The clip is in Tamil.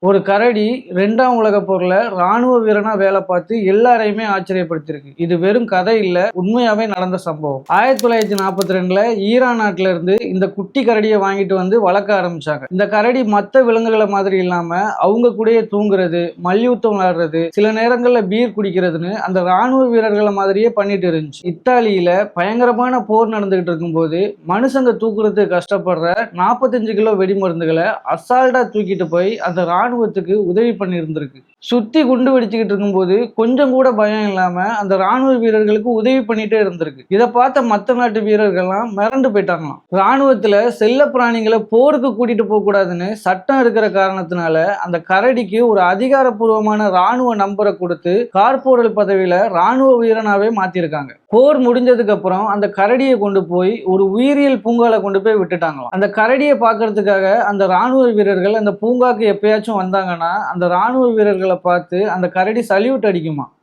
ஒரு கரடி 2ஆம் உலகப் போர்ல ராணுவ வீரனா வேலை பார்த்து எல்லாரையுமே ஆச்சரியப்படுத்தியிருக்கு. இது வெறும் கதை இல்ல, உண்மையாவே நடந்த சம்பவம். 1942ல ஈரான் நாட்டுல இருந்து இந்த குட்டி கரடியை வாங்கிட்டு வந்து வளர்க்க ஆரம்பிச்சாங்க. இந்த கரடி மத்த விலங்குகளை மாதிரி இல்லாம அவங்க கூடயே தூங்குறது, மல்யுத்தம் விளையாடுறது, சில நேரங்கள்ல பீர் குடிக்கிறதுன்னு அந்த ராணுவ வீரர்களை மாதிரியே பண்ணிட்டு இருந்துச்சு. இத்தாலியில பயங்கரமான போர் நடந்துகிட்டு இருக்கும்போது மனுஷங்க தூக்குறதுக்கு கஷ்டப்படுற 45 கிலோ வெடிமருந்துகளை அசால்ட்டா தூக்கிட்டு போய் அந்த ராணுவத்துக்கு உதவி பண்ணியிருந்திருக்கு. சுத்தி குண்டு வெடிச்சுக்கிட்டு இருக்கும்போது கொஞ்சம் கூட பயம் இல்லாம அந்த ராணுவ வீரர்களுக்கு உதவி பண்ணிட்டே இருந்திருக்கு. இதை பார்த்த மத்த நாட்டு வீரர்கள்லாம் மிரண்டு போயிட்டாங்களாம். ராணுவத்துல செல்ல பிராணிகளை போருக்கு கூட்டிட்டு போக கூடாதுன்னு சட்டம் இருக்கிற காரணத்தினால அந்த கரடிக்கு ஒரு அதிகாரப்பூர்வமான ராணுவ நம்பரை கொடுத்து கார்போரல் பதவியில ராணுவ வீரனாவே மாத்திருக்காங்க. போர் முடிஞ்சதுக்கு அப்புறம் அந்த கரடியை கொண்டு போய் ஒரு உயிரியல் பூங்கால கொண்டு போய் விட்டுட்டாங்களாம். அந்த கரடியை பார்க்கறதுக்காக அந்த ராணுவ வீரர்கள் அந்த பூங்காக்கு எப்பயாச்சும் வந்தாங்கன்னா அந்த ராணுவ வீரர்களை பார்த்து அந்த கரடி சல்யூட் அடிக்குமா.